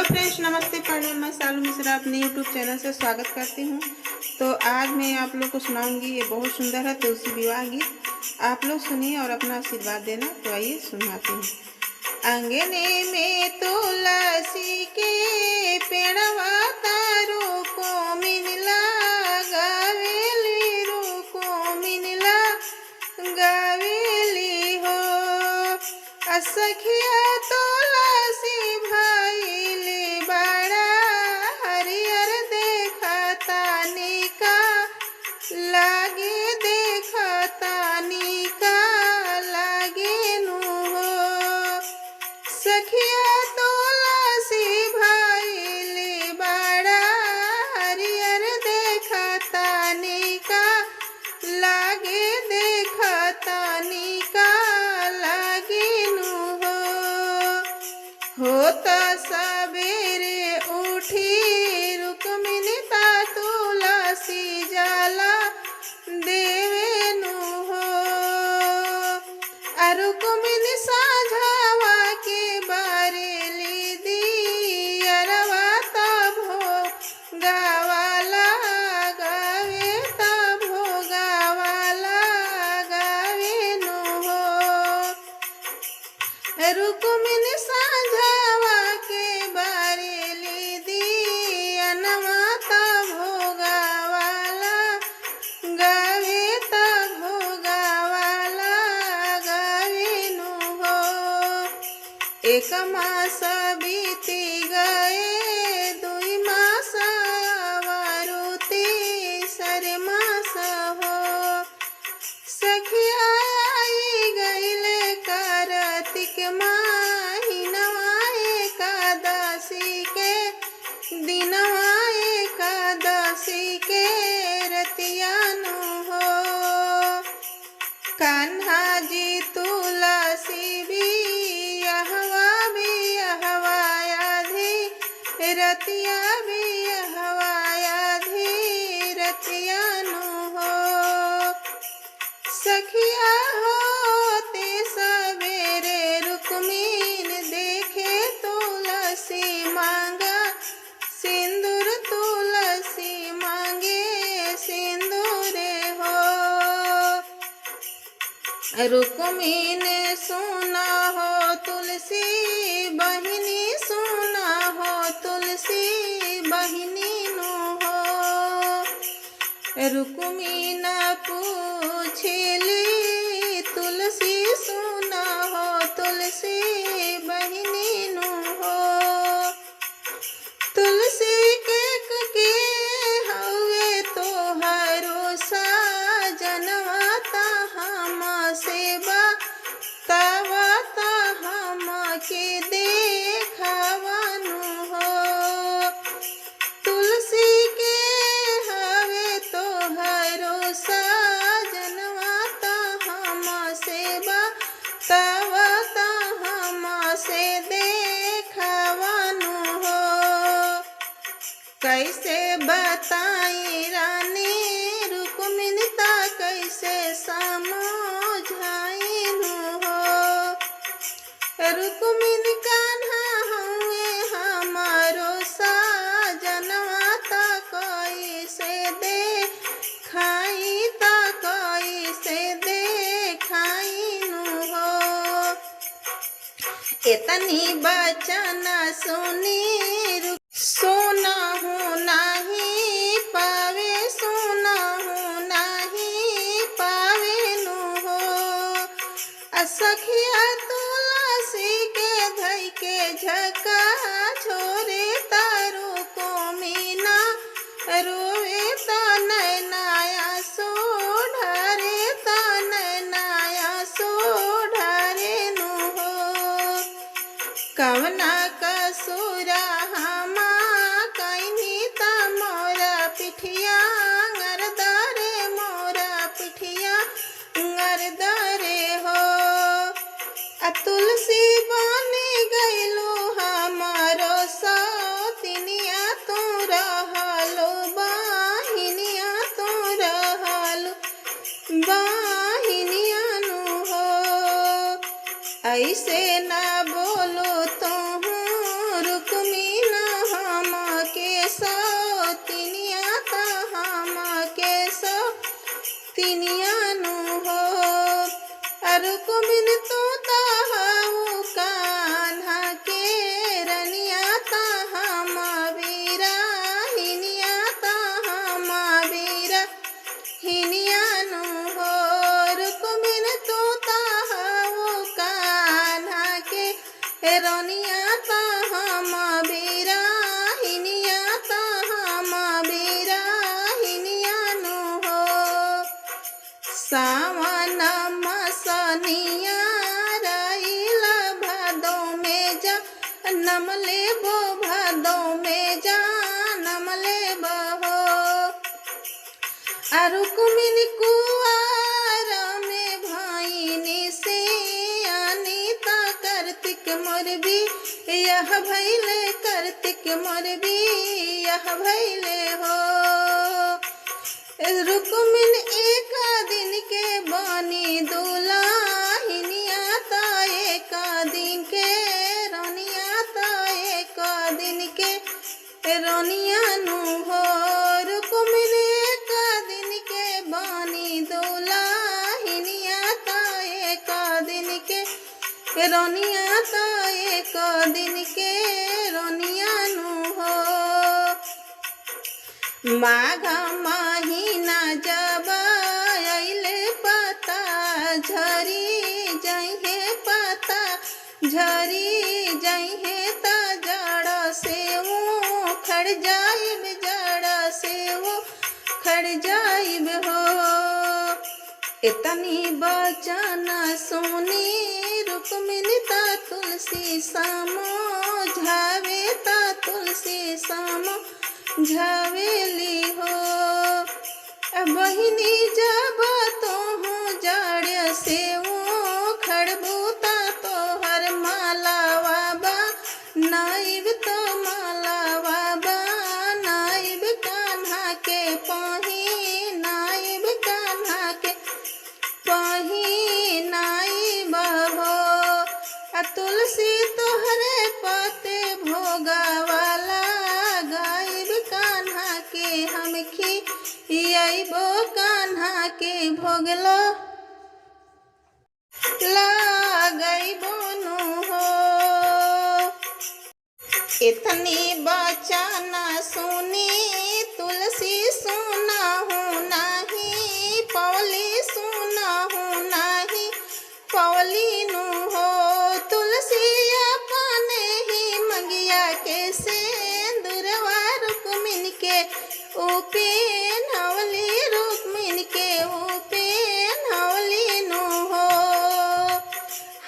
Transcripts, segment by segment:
Hello friends, नमस्ते। प्रणाम। मैं सालू मिश्रा अपने यूट्यूब चैनल से स्वागत करती हूँ। तो आज मैं आप लोग को सुनाऊंगी, ये बहुत सुंदर है तुलसी विवाह गीत। आप लोग सुनिए और अपना आशीर्वाद देना। तो आइए सुनाती हूँ। अंगने में तुलसी के पेड़वा तारो को मिनला गावेली रो को मिनला गावेली हो। असखिया तुलसी भाईले बाड़ा हरियर देखता निका लागे देखता निका लागे नु हो। सखिया तुलसी भाईले बाड़ा हरियर देखता निका लागे देखता निका लागे नु हो। होता सवेरे उठी रुक्मिणीता तुलसी जाला देवे नु हो। रुक्मिणी साझावा के बारेली दियरवा तभो गावाला गावे तभो गावाला गावे नु हो। रुक्मिणी साझावा के बारेली दियनवा तभो गावाला गावे तभो गावाला गावे नु हो। एक मास बीती गए, दुई मास आवरुति सरे मास हो। सखिया आई गईले कार्तिक महीनवा एकादशी के दिनवा एकादशी के रतिया नु हो। कान्हा जी तुलसी बियाहवा आधी रतिया बियाहवा आधी रतिया नु हो। सखिया होते सवेरे रुक्मिण देखे तुलसी मांगा सिंदूर तुलसी मांगे सिंदूरे हो। रुक्मिण सुना हो तुलसी बहिनी सुना हो तुलसी बहिनी नु हो। रुक्मिण पूछली तुलसी सुना हो तुलसी बहिनी नु हो। तुलसी के हवे तोहरो साजनवा हम सेवा तवा हम के देखावानु हो। तुलसी के हवे तोहरो साजनवा हम सेवा तवा हम से देखावानु हो। कैसे बताई रानी रुक्मिणीता कैसे समझाई नु हो। रुक्मिणी कान्हा हुए हमारो साजनवा ता कैसे देखाई ता कैसे देखाई नु हो। इतनी बचन सुनी सोना हूँ नहीं पावे सोना हूँ नहीं पावे नु हो। असखिया तुलसी के धई के झका छोरे तारो को मीना रोवे तो नैनाया सोढ़ारे तो नैनाया सोढ़ारे नु हो। कवना कसुरा सावन मसनिया रईला भादो में जा नम लेबो भादो में जा नम लेबो रुक्मिन कुआर में भाईनी से अनिता कार्तिक मोरबी यह भैले कार्तिक मोरबी यह भैले हो रुक्मिन एक दिन के बनी दुल्हनिया ता एक दिन के रोनिया ता एक दिन के रोनिया नु हो रुक्मिन एक दिन के बनी दुल्हनिया ता एक दिन के रोनिया ता एक दिन के रोनिया नु हो माघ महीना जब अइले पता झरी जइहे पता झरी जइहे त जड़ से वो खड़ जाइब जड़ से वो खड़ जाइब हो इतनी बचन सुनी रुक्मिन ता तुलसी समझावे ता तुलसी झवेली हो बहिनी जब तो हो जड़ से वो खड़बूता तो हर मालावा बा नाइब तो मालावा बा नाइब कान्हा के पाही नाइब कान्हा के पाही नाइब हो तुलसी तोहरे पते भोगा वाला गायब कान्हा के हम खियाइबो कान्हा के भोगलो लागइबो नु हो इतनी बचन सुनी तुलसी सुनाहू नाही पवली सुनाहू नाही पवली नु हो तुलसी अपने ही मंगिया के सिंदूरवा रुक्मिन के उपेन हवली रुक्मिन के उपेन हवली नु हो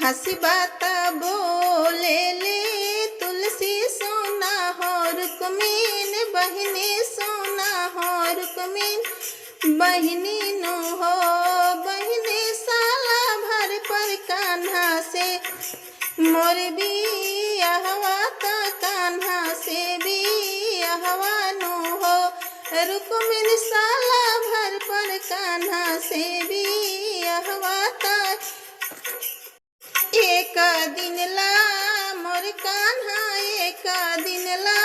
हंसी बात बोले ले तुलसी सोना हो रुक्मिन बहिनी सोना हो रुक्मिन बहिनी नु हो बहिनी साला भर पर कान्हा से मोर भी अहवा ता कान्हा से भी अहवा नु हो रुक्मिन साला भर पर कान्हा से भी अहवा ता एक दिन ला मोर कान्हा एक दिन ला